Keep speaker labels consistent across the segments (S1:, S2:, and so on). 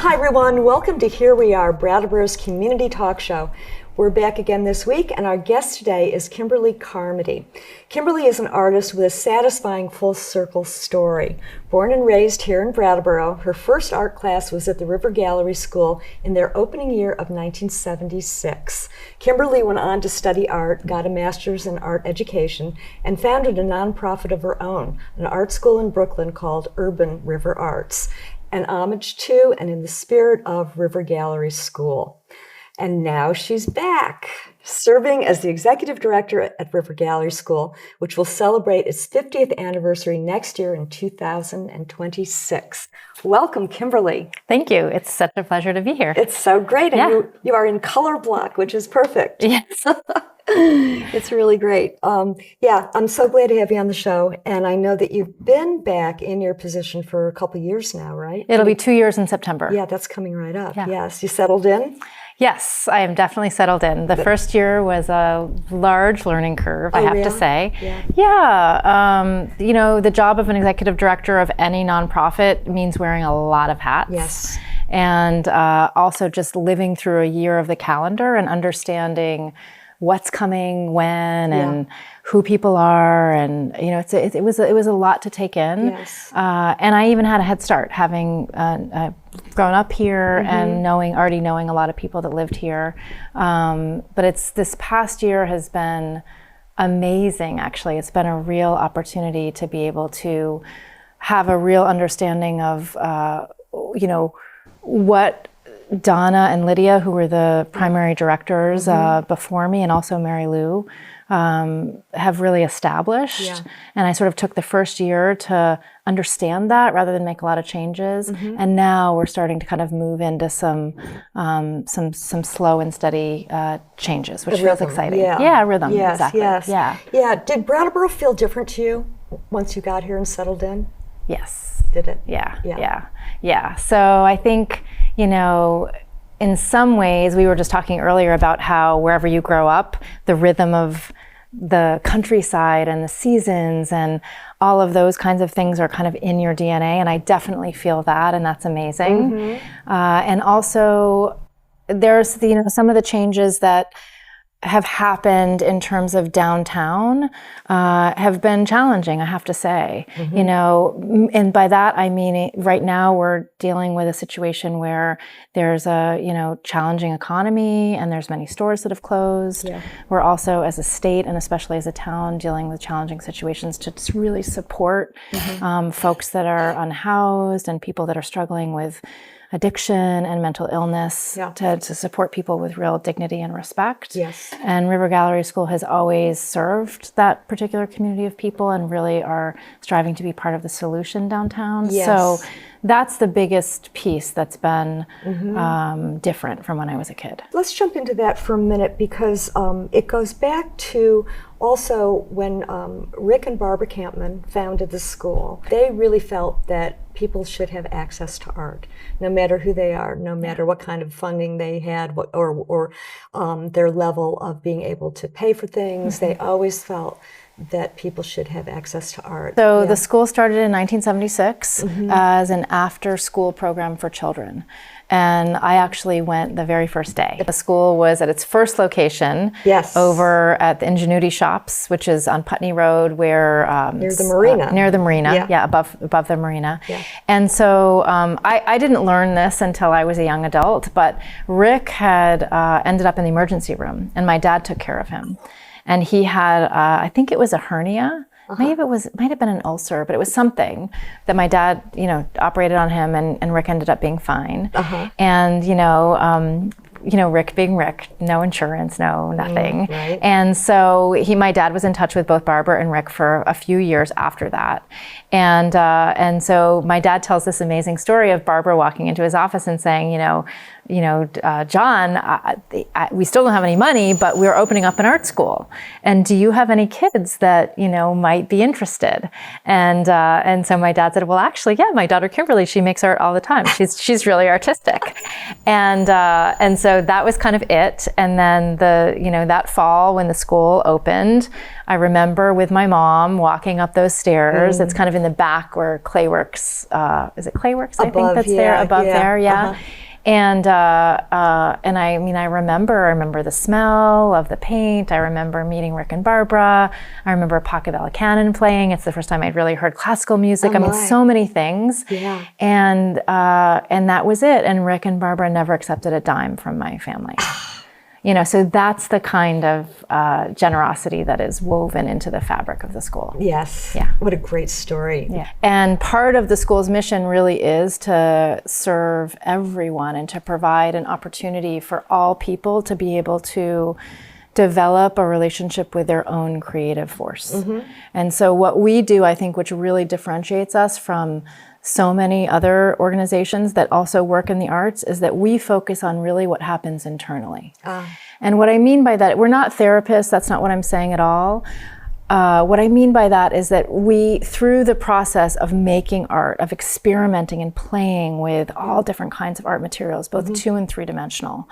S1: Hi everyone, welcome to Here We Are, Brattleboro's community talk show. We're back again this week, and our guest today is Kimberly Carmody. Kimberly is an artist with a satisfying full circle story. Born and raised here in Brattleboro, her first art class was at the River Gallery School in their opening year of 1976. Kimberly went on to study art, got a master's in art education, and founded a nonprofit of her own, an art school in Brooklyn called Urban River Arts, an homage to and in the spirit of River Gallery School. And now she's back, serving as the executive director at River Gallery School, which will celebrate its 50th anniversary next year in 2026. Welcome, Kimberly.
S2: Thank you. It's such a pleasure to be here.
S1: It's so great. And you are in color block, which is perfect.
S2: Yes.
S1: It's really great. I'm so glad to have you on the show. And I know that you've been back in your position for a couple of years now, right?
S2: It'll be 2 years in September.
S1: Yeah, that's coming right up.
S2: Yeah.
S1: Yes. You settled in?
S2: Yes, I am definitely settled in. The first year was a large learning curve, I have to say. The job of an executive director of any nonprofit means wearing a lot of hats.
S1: Yes.
S2: And also just living through a year of the calendar and understanding what's coming when and who people are, and it was a lot to take in.
S1: Yes.
S2: And I even had a head start, having grown up here and already knowing a lot of people that lived here. But this past year has been amazing. Actually, it's been a real opportunity to be able to have a real understanding of what Donna and Lydia, who were the primary directors before me, and also Mary Lou, have really established. Yeah. And I sort of took the first year to understand that rather than make a lot of changes. And now we're starting to kind of move into some slow and steady changes, which feels exciting. Rhythm. Yes, exactly.
S1: Yes. Yeah. Did Brattleboro feel different to you once you got here and settled in?
S2: Yes.
S1: Did it?
S2: Yeah. So I think, in some ways, we were just talking earlier about how wherever you grow up, the rhythm of the countryside and the seasons and all of those kinds of things are kind of in your DNA. And I definitely feel that, and that's amazing. And also there's, some of the changes that have happened in terms of downtown have been challenging, I have to say. And by that I mean right now we're dealing with a situation where there's a challenging economy and there's many stores that have closed. We're also, as a state and especially as a town, dealing with challenging situations to just really support folks that are unhoused and people that are struggling with addiction and mental illness, to support people with real dignity and respect.
S1: Yes.
S2: And River Gallery School has always served that particular community of people and really are striving to be part of the solution downtown.
S1: Yes.
S2: So that's the biggest piece that's been different from when I was a kid.
S1: Let's jump into that for a minute, because it goes back to also when Rick and Barbara Campman founded the school. They really felt that people should have access to art, no matter who they are, no matter what kind of funding they had, or their level of being able to pay for things. They always felt that people should have access to art.
S2: So the school started in 1976 as an after-school program for children. And I actually went the very first day. The school was at its first location over at the Ingenuity Shops, which is on Putney Road, where
S1: near the marina.
S2: Above the marina. And so I didn't learn this until I was a young adult, but Rick had ended up in the emergency room, and my dad took care of him. And he had, I think it was a hernia. Maybe might have been an ulcer, but it was something that my dad, operated on him, and Rick ended up being fine. And, Rick being Rick, no insurance, no nothing.
S1: Right.
S2: And so my dad was in touch with both Barbara and Rick for a few years after that. And so my dad tells this amazing story of Barbara walking into his office and saying, John, we still don't have any money, but we're opening up an art school. And do you have any kids that, might be interested? And so my dad said, well, actually, yeah, my daughter Kimberly, she makes art all the time. She's really artistic. And so that was kind of it. And then that fall when the school opened, I remember with my mom walking up those stairs. It's kind of in the back where Clayworks, is it Clayworks? I think that's there, above there, yeah. Uh-huh. And I remember the smell of the paint. I remember meeting Rick and Barbara. I remember Pachelbel Cannon playing. It's the first time I'd really heard classical music. So many things. Yeah. And that was it. And Rick and Barbara never accepted a dime from my family. So that's the kind of generosity that is woven into the fabric of the school.
S1: Yes.
S2: Yeah.
S1: What a great story.
S2: Yeah. And part of the school's mission really is to serve everyone and to provide an opportunity for all people to be able to develop a relationship with their own creative force. Mm-hmm. And so what we do, I think, which really differentiates us from so many other organizations that also work in the arts, is that we focus on really what happens internally. And what I mean by that, we're not therapists, that's not what I'm saying at all. What I mean by that is that we, through the process of making art, of experimenting and playing with all different kinds of art materials, both 2 and 3-dimensional,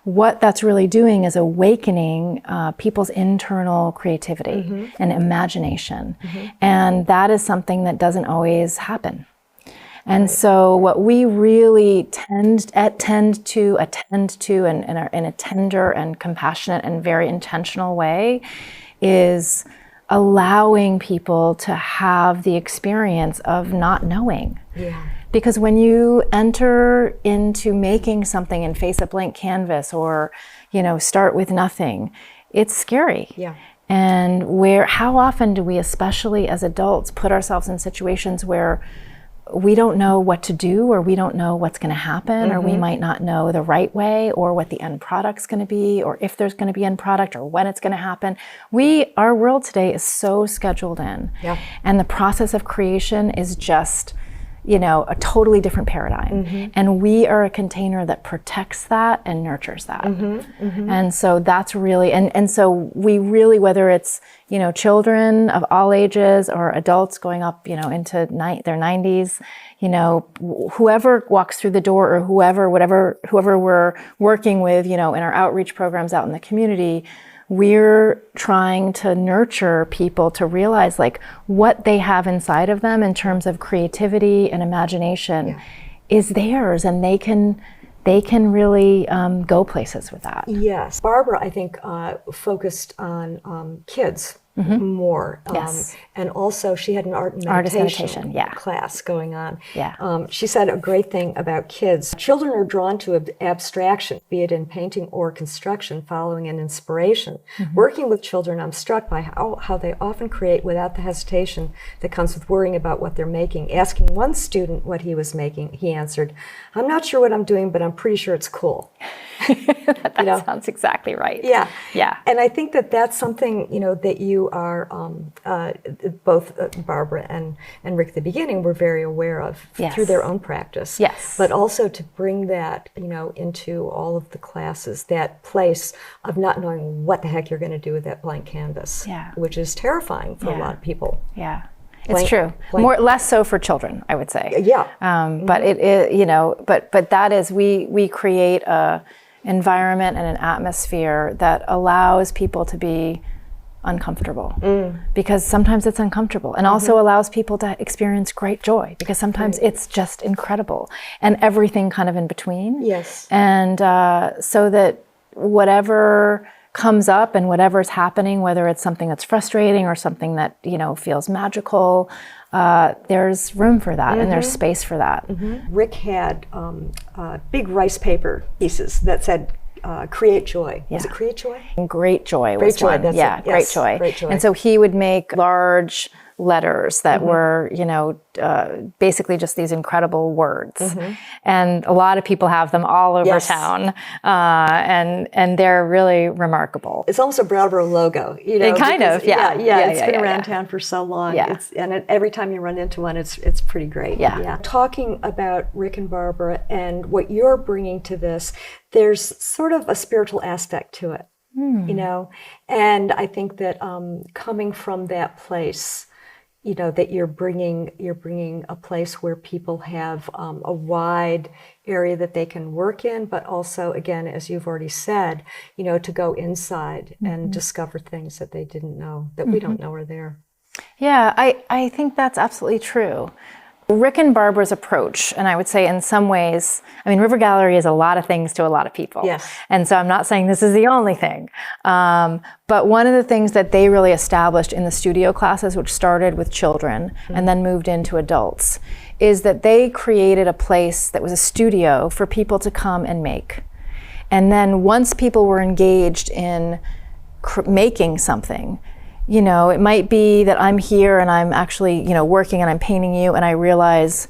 S2: what that's really doing is awakening people's internal creativity and imagination. And that is something that doesn't always happen. And so what we really tend to attend to in a tender and compassionate and very intentional way is allowing people to have the experience of not knowing. Yeah. Because when you enter into making something and face a blank canvas or, start with nothing, it's scary. Yeah. And how often do we, especially as adults, put ourselves in situations where we don't know what to do, or we don't know what's going to happen, or we might not know the right way, or what the end product's going to be, or if there's going to be end product, or when it's going to happen. Our world today is so scheduled in. Yeah. And the process of creation is just, a totally different paradigm. And we are a container that protects that and nurtures that. And so that's really, and so we really, whether it's, children of all ages or adults going up, into their 90s, whoever walks through the door, or whoever we're working with, in our outreach programs out in the community, we're trying to nurture people to realize what they have inside of them in terms of creativity and imagination is theirs, and they can really go places with that.
S1: Yes. Barbara, I think, focused on kids more.
S2: Yes.
S1: And also she had an art and meditation class going on. Yeah. She said a great thing about kids. Children are drawn to abstraction, be it in painting or construction, following an inspiration. Working with children, I'm struck by how they often create without the hesitation that comes with worrying about what they're making. Asking one student what he was making, he answered, "I'm not sure what I'm doing, but I'm pretty sure it's cool."
S2: That sounds exactly right.
S1: Yeah.
S2: Yeah.
S1: And I think that's something, that you are, both Barbara and Rick at the beginning were very aware of through their own practice.
S2: Yes.
S1: But also to bring that, into all of the classes, that place of not knowing what the heck you're going to do with that blank canvas, which is terrifying for a lot of people.
S2: Yeah. It's true. Less so for children, I would say.
S1: Yeah.
S2: But it is, but that is, we create a environment and an atmosphere that allows people to be uncomfortable, because sometimes it's uncomfortable, and also allows people to experience great joy, because sometimes it's just incredible, and everything kind of in between.
S1: Yes. And
S2: so that whatever comes up and whatever's happening, whether it's something that's frustrating or something that feels magical, there's room for that, and there's space for that.
S1: Rick had big rice paper pieces that said create joy. Was it create joy?
S2: Great joy was one.
S1: That's it. Yes.
S2: Great joy.
S1: Great joy.
S2: And so he would make large letters that were, basically just these incredible words. And a lot of people have them all over town. And they're really remarkable.
S1: It's almost a Brattleboro logo,
S2: It kind of, yeah.
S1: It's been around town for so long.
S2: Yeah.
S1: Every time you run into one, it's pretty great.
S2: Yeah.
S1: Talking about Rick and Barbara and what you're bringing to this, there's sort of a spiritual aspect to it, and I think that coming from that place, that you're bringing a place where people have a wide area that they can work in, but also, again, as you've already said, to go inside and discover things that they didn't know, that we don't know are there.
S2: Yeah, I think that's absolutely true. Rick and Barbara's approach, and I would say in some ways, River Gallery is a lot of things to a lot of people.
S1: Yes.
S2: And so I'm not saying this is the only thing. But one of the things that they really established in the studio classes, which started with children and then moved into adults, is that they created a place that was a studio for people to come and make. And then once people were engaged in making something, it might be that I'm here and I'm actually, working and I'm painting you, and I realize,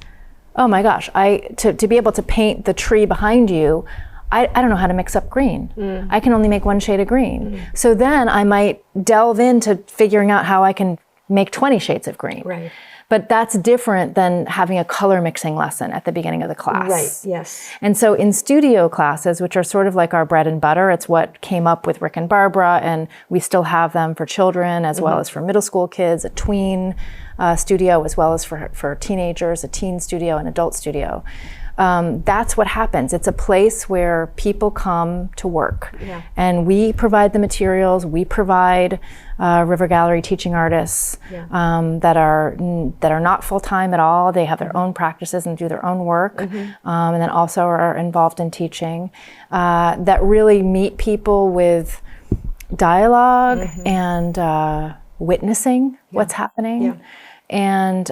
S2: oh my gosh, to be able to paint the tree behind you, I don't know how to mix up green. I can only make one shade of green. So then I might delve into figuring out how I can make 20 shades of green.
S1: Right.
S2: But that's different than having a color mixing lesson at the beginning of the class.
S1: Right, yes.
S2: And so in studio classes, which are sort of like our bread and butter, it's what came up with Rick and Barbara, and we still have them for children as well as for middle school kids, a tween studio, as well as for teenagers, a teen studio, an adult studio. That's what happens. It's a place where people come to work.
S1: Yeah.
S2: And we provide the materials, we provide River Gallery teaching artists that are not full-time at all. They have their own practices and do their own work, and then also are involved in teaching, that really meet people with dialogue and witnessing what's happening. And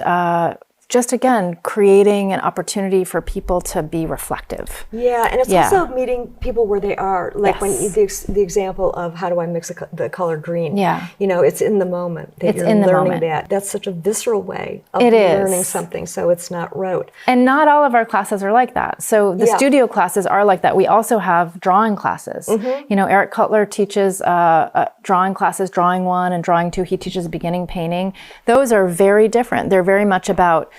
S2: just again, creating an opportunity for people to be reflective.
S1: Yeah, and it's also meeting people where they are. Like when the example of how do I mix the color green?
S2: Yeah.
S1: It's in the moment that you're learning that. That's such a visceral way of learning something, so it's not rote.
S2: And not all of our classes are like that. So the studio classes are like that. We also have drawing classes. Eric Cutler teaches drawing classes, drawing 1 and drawing 2. He teaches beginning painting. Those are very different. They're very much about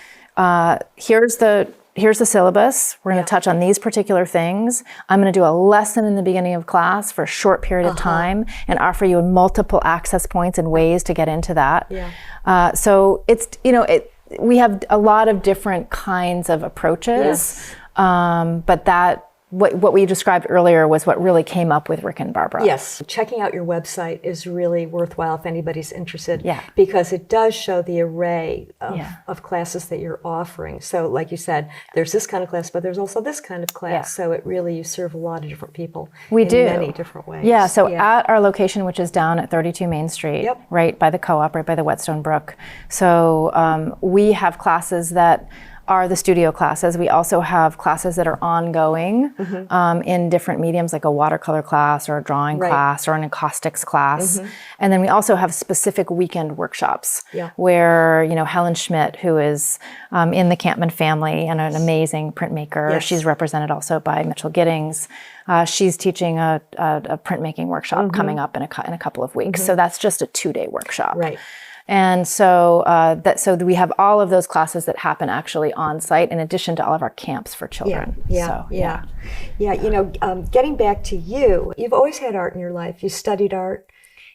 S2: here's the syllabus. We're going to touch on these particular things. I'm going to do a lesson in the beginning of class for a short period of time and offer you multiple access points and ways to get into that. Yeah. So it's, we have a lot of different kinds of approaches, but that what we described earlier was what really came up with Rick and Barbara.
S1: Yes. Checking out your website is really worthwhile if anybody's interested,
S2: Yeah.
S1: because it does show the array of classes that you're offering. So like you said, there's this kind of class, but there's also this kind of class.
S2: Yeah.
S1: So you serve a lot of different people
S2: in
S1: many different ways.
S2: Yeah, so at our location, which is down at 32 Main Street, right by the co-op, right by the Whetstone Brook. So we have classes that are the studio classes. We also have classes that are ongoing in different mediums, like a watercolor class or a drawing class or an acoustics class. And then we also have specific weekend workshops where, Helen Schmidt, who is in the Campman family and an amazing printmaker, she's represented also by Mitchell Giddings. She's teaching a printmaking workshop coming up in a couple of weeks. So that's just a 2-day workshop.
S1: Right.
S2: And so so we have all of those classes that happen actually on site, in addition to all of our camps for children.
S1: Yeah. Getting back to you, you've always had art in your life. You studied art,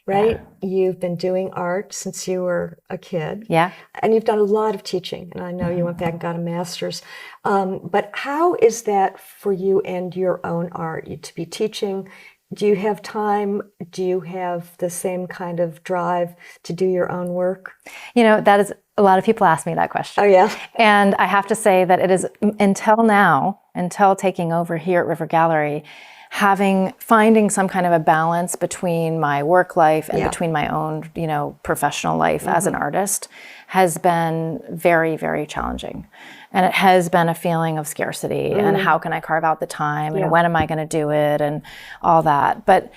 S1: right? Yeah. You've been doing art since you were a kid.
S2: Yeah.
S1: And you've done a lot of teaching. And I know you went back and got a master's. But how is that for you and your own art? To be teaching, do you have time? Do you have the same kind of drive to do your own work?
S2: That is, a lot of people ask me that question.
S1: Oh, yeah.
S2: And I have to say that it is, until taking over here at River Gallery, finding some kind of a balance between my work life and between my own, professional life as an artist has been very, very challenging. And it has been a feeling of scarcity and how can I carve out the time and when am I going to do it and all that. But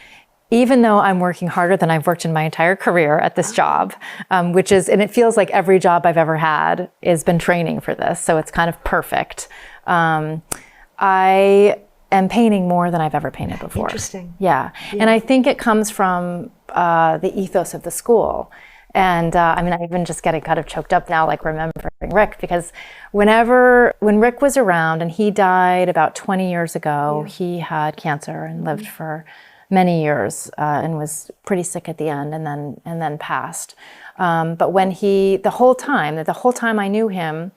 S2: even though I'm working harder than I've worked in my entire career at this job, and it feels like every job I've ever had has been training for this, so it's kind of perfect. I am painting more than I've ever painted before.
S1: Interesting.
S2: Yeah. And I think it comes from the ethos of the school. And I'm even just getting kind of choked up now, like remembering Rick, because when Rick was around, and he died about 20 years ago, he had cancer and lived for many years and was pretty sick at the end, and then passed. But when the whole time I knew him,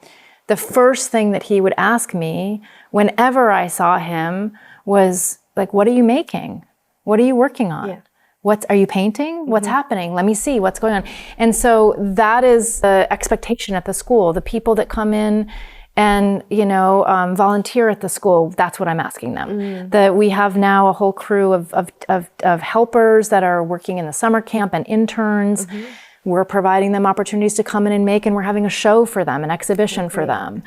S2: the first thing that he would ask me whenever I saw him was like, "What are you making? What are you working on?
S1: Yeah.
S2: Are you painting? What's happening? Let me see what's going on." And so that is the expectation at the school. The people that come in and volunteer at the school, that's what I'm asking them. That we have now a whole crew of helpers that are working in the summer camp and interns. We're providing them opportunities to come in and make, and we're having a show for them, an exhibition for them.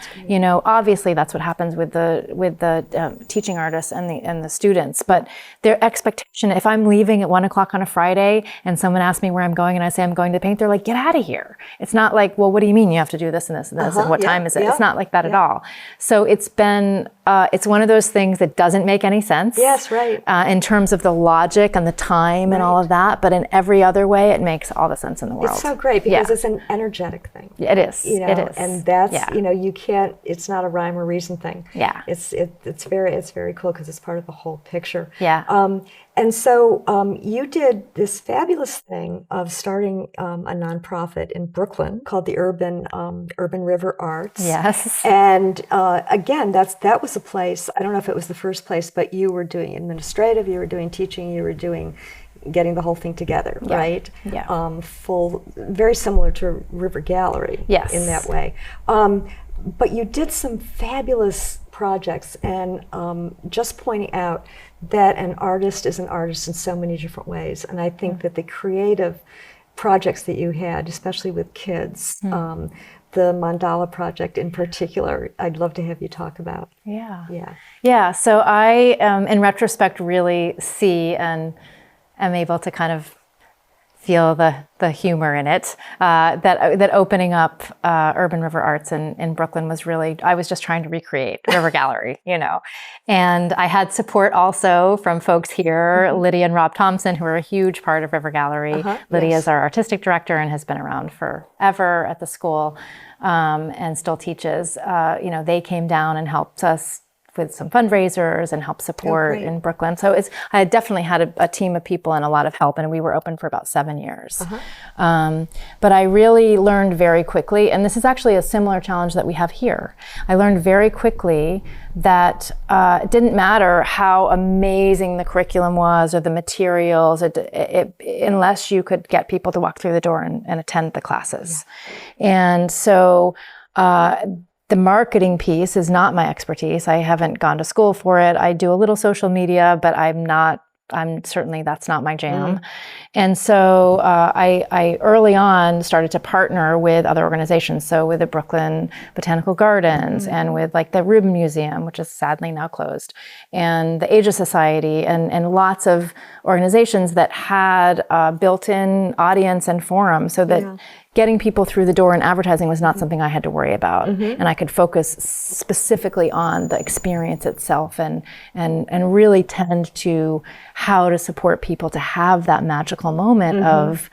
S2: Obviously that's what happens with the teaching artists and the students. But their expectation, if I'm leaving at 1:00 on a Friday and someone asks me where I'm going and I say I'm going to paint, they're like, "Get out of here." It's not like, "Well, what do you mean you have to do this and this and this and what time is it?" It's not like that at all. So it's been it's one of those things that doesn't make any sense.
S1: Yes, right.
S2: In terms of the logic and the time and all of that, but in every other way, it makes all the sense in the world.
S1: It's so great because it's an energetic thing.
S2: It is. It is.
S1: And that's you can't. It's not a rhyme or reason thing.
S2: Yeah.
S1: It's very cool because it's part of the whole picture.
S2: Yeah.
S1: And so you did this fabulous thing of starting a nonprofit in Brooklyn called the Urban River Arts.
S2: Yes.
S1: And again, that was a place. I don't know if it was the first place, but you were doing administrative, you were doing teaching, you were doing getting the whole thing together, right?
S2: Yeah.
S1: Very similar to River Gallery.
S2: Yes.
S1: In that way. But you did some fabulous projects, and just pointing out that an artist is an artist in so many different ways. And I think that the creative projects that you had, especially with kids, the Mandala project in particular, I'd love to have you talk about.
S2: Yeah. So I, in retrospect, really see and am able to kind of feel the humor in it. That opening up Urban River Arts in Brooklyn was really, I was just trying to recreate River Gallery, And I had support also from folks here, Lydia and Rob Thompson, who are a huge part of River Gallery. Lydia is our artistic director and has been around forever at the school and still teaches. They came down and helped us with some fundraisers and help support in Brooklyn. So I definitely had a team of people and a lot of help, and we were open for about 7 years. But I really learned very quickly, and this is actually a similar challenge that we have here. I learned very quickly that it didn't matter how amazing the curriculum was or the materials, unless you could get people to walk through the door and attend the classes. And so the marketing piece is not my expertise. I haven't gone to school for it. I do a little social media, but certainly that's not my jam. And so I early on started to partner with other organizations. So with the Brooklyn Botanical Gardens and with like the Rubin Museum, which is sadly now closed, and the Aegis Society and lots of organizations that had built-in audience and forum so that getting people through the door and advertising was not something I had to worry about. And I could focus specifically on the experience itself and really tend to how to support people to have that magical moment of,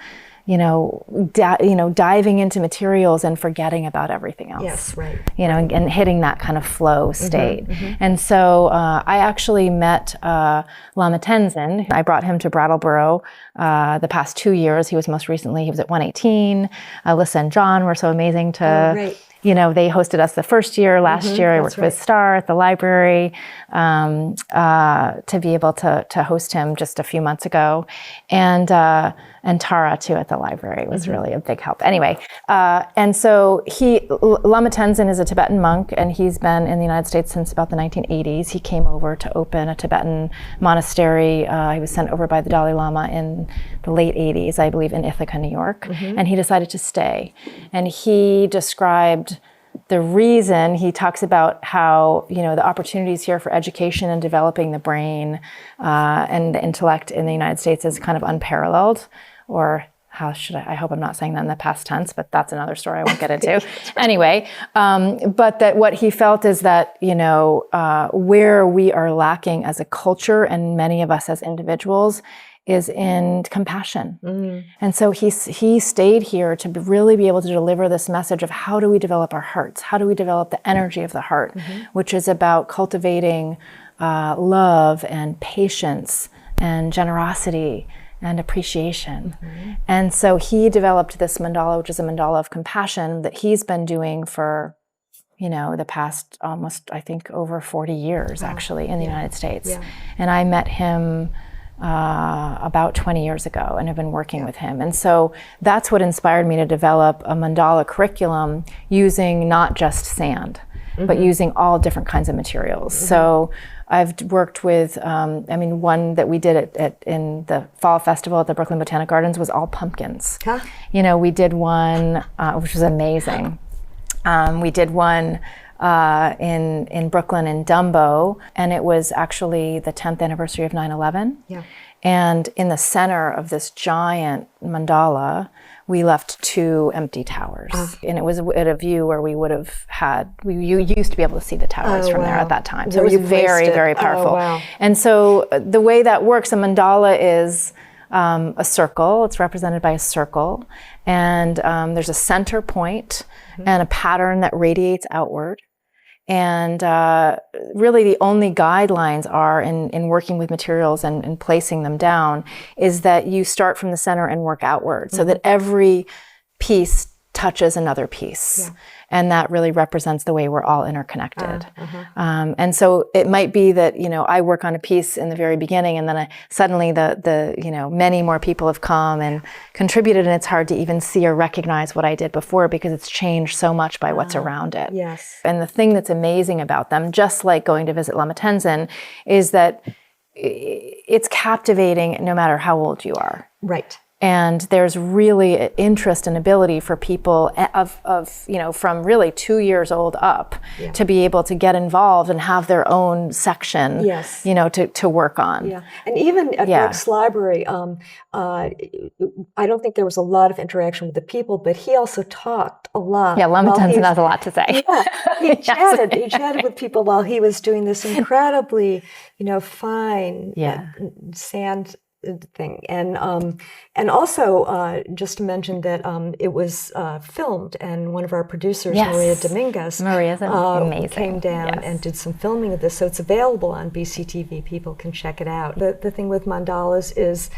S2: diving into materials and forgetting about everything else.
S1: Yes, right.
S2: And hitting that kind of flow state. And so I actually met Lama Tenzin. I brought him to Brattleboro the past 2 years. He was at 118. Alyssa and John were so amazing to... they hosted us the first year. Last year, I worked with Star at the library to be able to host him just a few months ago. And Tara, too, at the library was really a big help. Anyway, and so Lama Tenzin is a Tibetan monk, and he's been in the United States since about the 1980s. He came over to open a Tibetan monastery. He was sent over by the Dalai Lama in the late 80s, I believe, in Ithaca, New York. And he decided to stay. And he described the reason he talks about how, the opportunities here for education and developing the brain and the intellect in the United States is kind of unparalleled, or I hope I'm not saying that in the past tense, but that's another story I won't get into. Anyway, but that what he felt is that, where we are lacking as a culture and many of us as individuals is in compassion. And so he stayed here to really be able to deliver this message of how do we develop our hearts? How do we develop the energy of the heart, which is about cultivating love and patience and generosity and appreciation. And so he developed this mandala, which is a mandala of compassion that he's been doing for, the past almost, I think, over 40 years, actually, in the United States. And I met him about 20 years ago and have been working with him. And so that's what inspired me to develop a mandala curriculum using not just sand, but using all different kinds of materials. So I've worked with, one that we did in the fall festival at the Brooklyn Botanic Gardens was all pumpkins. We did one, which was amazing. We did one in Brooklyn in Dumbo, and it was actually the 10th anniversary of 9/11. And in the center of this giant mandala, we left 2 empty towers. And it was at a view where we would have you used to be able to see the towers from there at that time. So it was very, very powerful. And so the way that works, a mandala is a circle. It's represented by a circle. And there's a center point and a pattern that radiates outward. And really the only guidelines are in working with materials and placing them down is that you start from the center and work outward so that every piece touches another piece. And that really represents the way we're all interconnected. And so it might be that, I work on a piece in the very beginning and then suddenly the many more people have come and contributed, and it's hard to even see or recognize what I did before because it's changed so much by what's around it. And the thing that's amazing about them, just like going to visit Lama Tenzin, is that it's captivating no matter how old you are. And there's really an interest and ability for people from really 2 years old up to be able to get involved and have their own section, to work on.
S1: And even at Brooks Library, I don't think there was a lot of interaction with the people, but he also talked a lot.
S2: Lama Tenzin has a lot to say.
S1: He chatted with people while he was doing this incredibly, fine sand thing. And also just to mention that it was filmed, and one of our producers, Maria Dominguez, came down and did some filming of this. So it's available on BCTV. People can check it out. The thing with mandalas is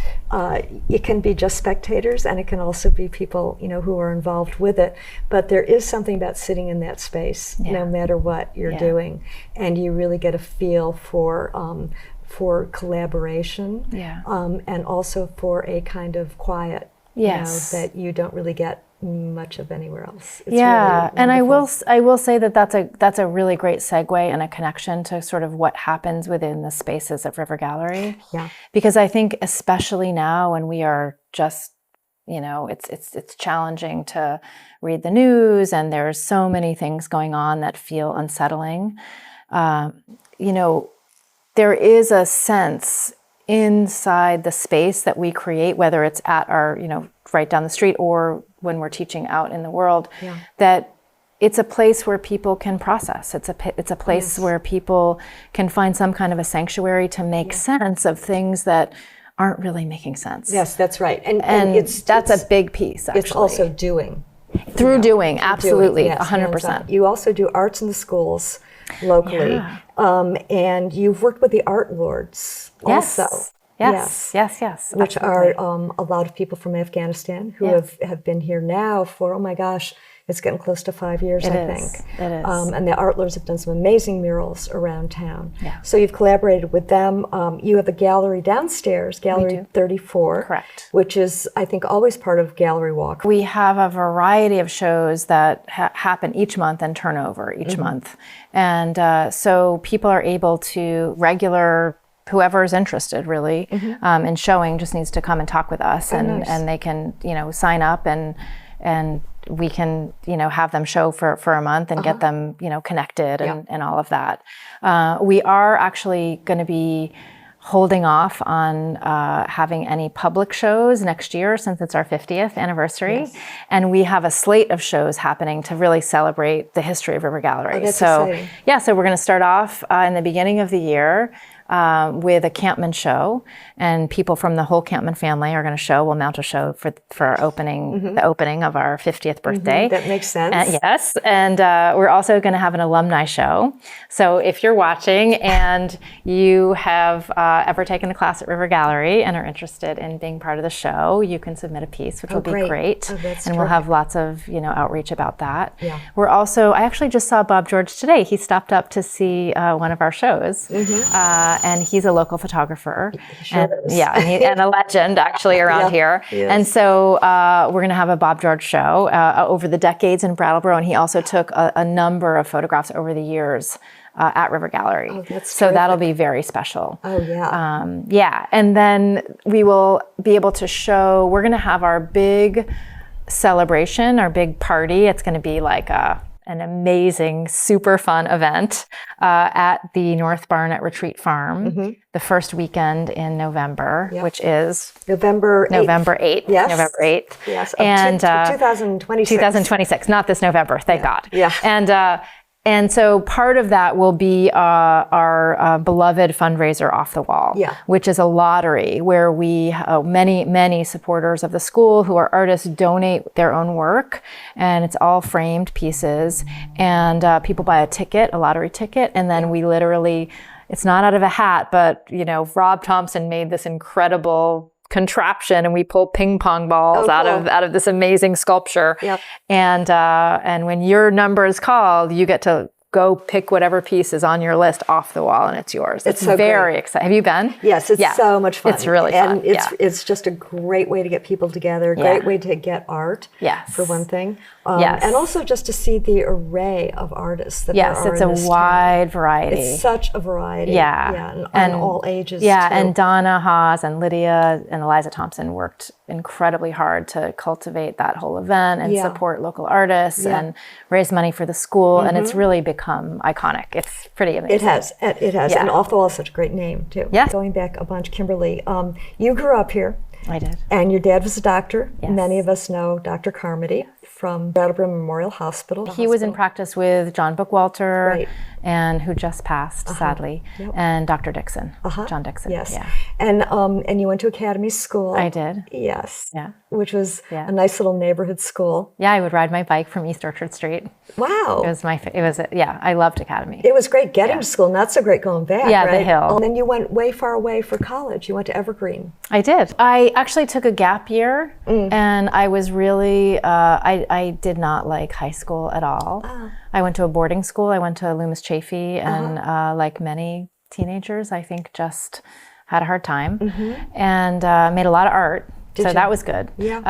S1: it can be just spectators, and it can also be people, who are involved with it. But there is something about sitting in that space, no matter what you're doing, and you really get a feel for collaboration, and also for a kind of quiet, that you don't really get much of anywhere else. It's really
S2: and I will say that that's a really great segue and a connection to sort of what happens within the spaces of River Gallery. Because I think especially now when we are just, it's challenging to read the news, and there's so many things going on that feel unsettling. There is a sense inside the space that we create, whether it's at our, right down the street or when we're teaching out in the world, that it's a place where people can process. It's a place where people can find some kind of a sanctuary to make sense of things that aren't really making sense.
S1: Yes, that's right. And
S2: that's a big piece, actually.
S1: It's also doing.
S2: Through doing, absolutely, 100%.
S1: You also do arts in the schools locally. And you've worked with the art lords also.
S2: Yes.
S1: Which are a lot of people from Afghanistan who have been here now for, oh my gosh, it's getting close to 5 years, I think.
S2: It is.
S1: And the art lords have done some amazing murals around town. So you've collaborated with them. You have a gallery downstairs, Gallery 34.
S2: Correct.
S1: Which is, I think, always part of Gallery Walk.
S2: We have a variety of shows that happen each month and turn over each month. And so people are able to whoever is interested really in showing just needs to come and talk with us, and they can sign up and we can, have them show for a month and get them, connected and all of that. We are actually going to be holding off on having any public shows next year since it's our 50th anniversary.
S1: Yes.
S2: And we have a slate of shows happening to really celebrate the history of River Gallery.
S1: Oh, that's exciting.
S2: So we're going to start off in the beginning of the year with a Campman show, and people from the whole Campman family are going to show. We'll mount a show for our opening, the opening of our 50th birthday.
S1: That makes sense.
S2: Yes, and we're also going to have an alumni show. So if you're watching and you have ever taken a class at River Gallery and are interested in being part of the show, you can submit a piece, which will be great.
S1: Oh, that's
S2: and we'll have lots of outreach about that.
S1: Yeah.
S2: We're also, I actually just saw Bob George today. He stopped up to see one of our shows. And he's a local photographer. And a legend actually around here.
S1: Yes.
S2: And so we're going to have a Bob George show over the decades in Brattleboro. And he also took a number of photographs over the years at River Gallery.
S1: Oh, that's
S2: so
S1: terrific.
S2: that'll be very special.
S1: Oh, yeah.
S2: And then we will be able to show, we're going to have our big celebration, our big party. It's going to be like an amazing, super fun event at the North Barnet Retreat Farm the first weekend in November, which is
S1: November 8th.
S2: Yes.
S1: November
S2: 8th.
S1: Yes.
S2: And
S1: 2026.
S2: 2026, not this November, thank God.
S1: Yeah.
S2: And so part of that will be our beloved fundraiser Off the Wall, which is a lottery where we, many supporters of the school who are artists donate their own work, and it's all framed pieces, and people buy a lottery ticket, and then we literally, it's not out of a hat, but Rob Thompson made this incredible contraption, and we pull ping pong balls out of this amazing sculpture.
S1: Yep.
S2: And when your number is called, you get to go pick whatever piece is on your list off the wall, and it's yours. It's
S1: so
S2: very exciting. Have you been?
S1: Yes, it's so much fun.
S2: It's really fun.
S1: And it's just a great way to get people together, great way to get art, for one thing. And also just to see the array of artists that there are
S2: it's
S1: in
S2: a
S1: this
S2: wide
S1: town.
S2: variety.
S1: It's such a variety. And all ages,
S2: Yeah,
S1: too.
S2: and Donna Haas and Lydia and Eliza Thompson worked incredibly hard to cultivate that whole event and support local artists and raise money for the school, and it's really become iconic. It's pretty amazing.
S1: It has. And Off the Wall is such a great name, too.
S2: Yeah.
S1: Going back a bunch, Kimberly, you grew up here.
S2: I did.
S1: And your dad was a doctor.
S2: Yes.
S1: Many of us know Dr. Carmody from Brattleboro Memorial Hospital.
S2: He was in practice with John Bookwalter, and who just passed, sadly, and Dr. Dixon, John Dixon.
S1: Yes.
S2: Yeah.
S1: And you went to Academy School.
S2: I did.
S1: Yes.
S2: Yeah.
S1: Which was a nice little neighborhood school.
S2: Yeah, I would ride my bike from East Orchard Street.
S1: Wow.
S2: I loved Academy.
S1: It was great getting to school, not so great going back.
S2: Yeah,
S1: right?
S2: the hill.
S1: And then you went way far away for college. You went to Evergreen.
S2: I did. I actually took a gap year, and I was really, I did not like high school at all. I went to a boarding school. I went to Loomis Chaffee, and like many teenagers, I think just had a hard time, and made a lot of art. That was good.
S1: Yeah.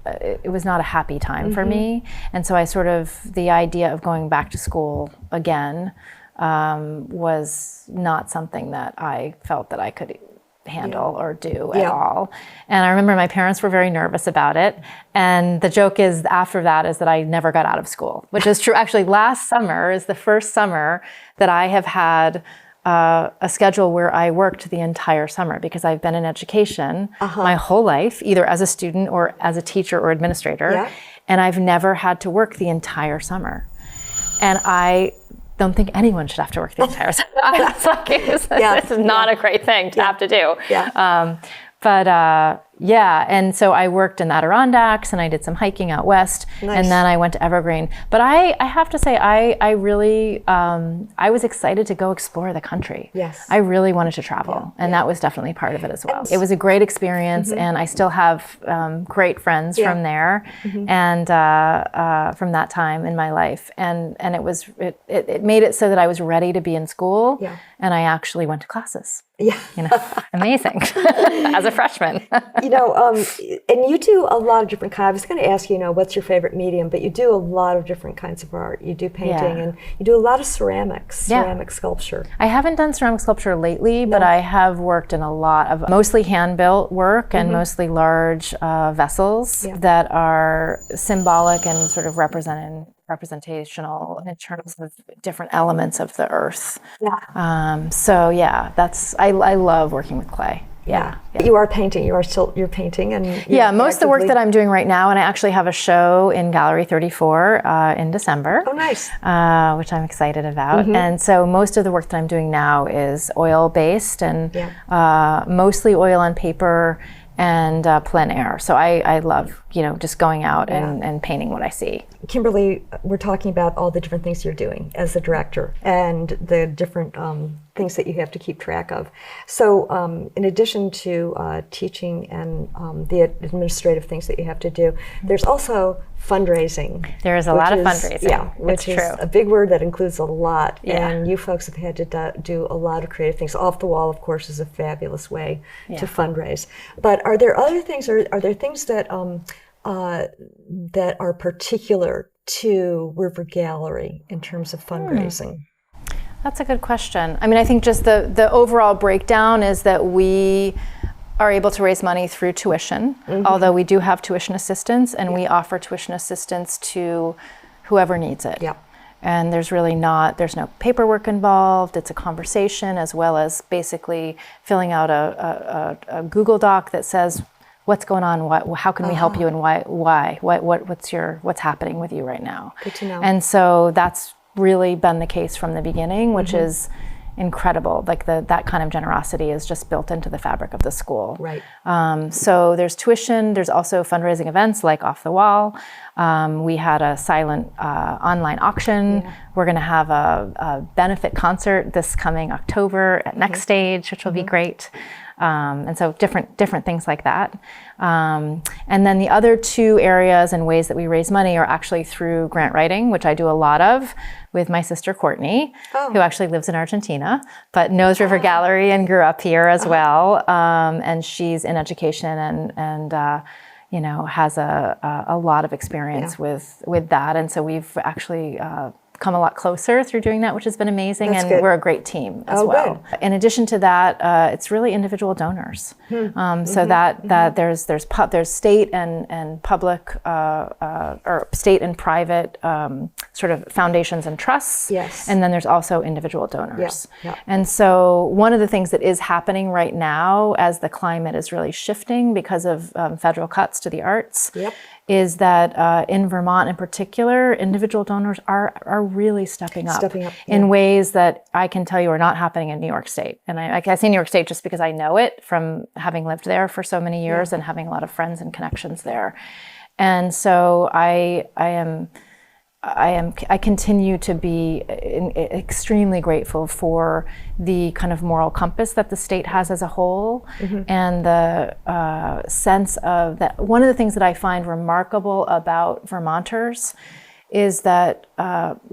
S2: It was not a happy time for me, and so the idea of going back to school again was not something that I felt that I could handle or do at all. And I remember my parents were very nervous about it. And the joke is after that is that I never got out of school, which is true. Actually, last summer is the first summer that I have had a schedule where I worked the entire summer, because I've been in education my whole life, either as a student or as a teacher or administrator. And I've never had to work the entire summer. And I don't think anyone should have to work the entire summer. This is not a great thing to have to do. And so I worked in the Adirondacks, and I did some hiking out west, and then I went to Evergreen. But I have to say, I really, I was excited to go explore the country.
S1: Yes.
S2: I really wanted to travel, and that was definitely part of it as well. It was a great experience, and I still have great friends from there, and from that time in my life. And it made it so that I was ready to be in school, and I actually went to classes.
S1: Yeah.
S2: Amazing. As a freshman.
S1: And you do a lot of different kinds. I was going to ask you, what's your favorite medium, but you do a lot of different kinds of art. You do painting and you do a lot of ceramic sculpture.
S2: I haven't done ceramic sculpture lately, but I have worked in a lot of mostly hand-built work and mostly large vessels that are symbolic and sort of representational in terms of different elements of the earth. I love working with clay. Yeah.
S1: You are painting. You're painting, and
S2: most of the work that I'm doing right now, and I actually have a show in Gallery 34 in December.
S1: Oh, nice.
S2: Which I'm excited about. And so most of the work that I'm doing now is oil-based and mostly oil on paper and plein air. So I love, just going out and painting what I see.
S1: Kimberly, we're talking about all the different things you're doing as a director and the different things that you have to keep track of. So in addition to teaching and the administrative things that you have to do, there's also fundraising.
S2: There is a lot of fundraising.
S1: Yeah, which is a big word that includes a lot. And you folks have had to do a lot of creative things. Off the Wall, of course, is a fabulous way to fundraise. But are there other things, or are there things that that are particular to River Gallery in terms of fundraising?
S2: That's a good question. I mean, I think just the overall breakdown is that we are able to raise money through tuition, although we do have tuition assistance, and we offer tuition assistance to whoever needs it. And there's no paperwork involved. It's a conversation, as well as basically filling out a Google Doc that says, what's going on? How can we help you, and why? What's happening with you right now?
S1: Good to know.
S2: And so that's really been the case from the beginning, which is incredible. Like that kind of generosity is just built into the fabric of the school.
S1: Right.
S2: So there's tuition. There's also fundraising events like Off the Wall. We had a silent online auction. We're going to have a benefit concert this coming October at Next Stage, which will be great. And so different things like that. And then the other two areas and ways that we raise money are actually through grant writing, which I do a lot of with my sister Courtney, who actually lives in Argentina, but knows River Gallery and grew up here as well. And she's in education and has a lot of experience with that. And so we've actually come a lot closer through doing that, which has been amazing.
S1: That's
S2: and
S1: good.
S2: We're a great team as well. Good. In addition to that, it's really individual donors. So that there's state and public or state and private sort of foundations and trusts.
S1: Yes.
S2: And then there's also individual donors. And so one of the things that is happening right now, as the climate is really shifting because of federal cuts to the arts, is that in Vermont in particular, individual donors are really stepping up in ways that I can tell you are not happening in New York State. And I say New York State just because I know it from having lived there for so many years and having a lot of friends and connections there. And so I continue to be extremely grateful for the kind of moral compass that the state has as a whole, and the sense of that. One of the things that I find remarkable about Vermonters is that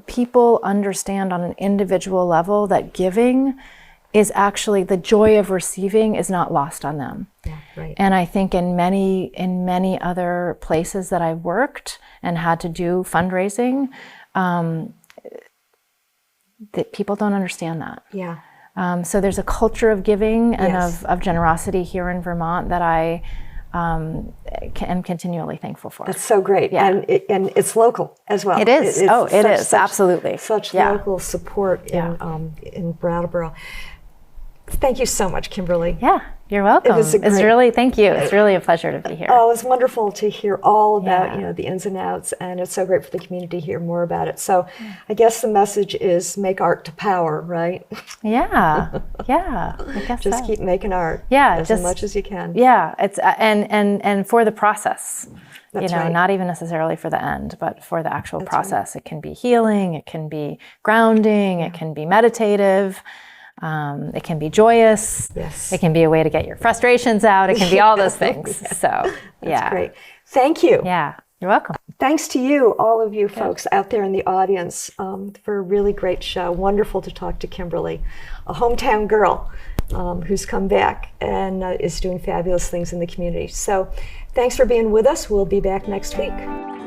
S2: people understand on an individual level that giving is actually, the joy of receiving is not lost on them. And I think in many other places that I've worked and had to do fundraising, that people don't understand that. So there's a culture of giving and of generosity here in Vermont that I am continually thankful for.
S1: That's so great. And it's local as well.
S2: It is. It is, absolutely.
S1: Such local support in Brattleboro. Thank you so much, Kimberly.
S2: Yeah, you're welcome. Thank you. It's really a pleasure to be here.
S1: Oh, it's wonderful to hear all about the ins and outs, and it's so great for the community to hear more about it. So I guess the message is make art to power, right?
S2: I guess
S1: just keep making art. As much as you can.
S2: It's and for the process.
S1: That's right.
S2: Not even necessarily for the end, but for the actual process. It can be healing, it can be grounding, it can be meditative. It can be joyous. It can be a way to get your frustrations out. It can be all those things. So,
S1: That's great. Thank you.
S2: Yeah, you're welcome.
S1: Thanks to you, all of you folks out there in the audience, for a really great show. Wonderful to talk to Kimberly, a hometown girl who's come back and is doing fabulous things in the community. So thanks for being with us. We'll be back next week.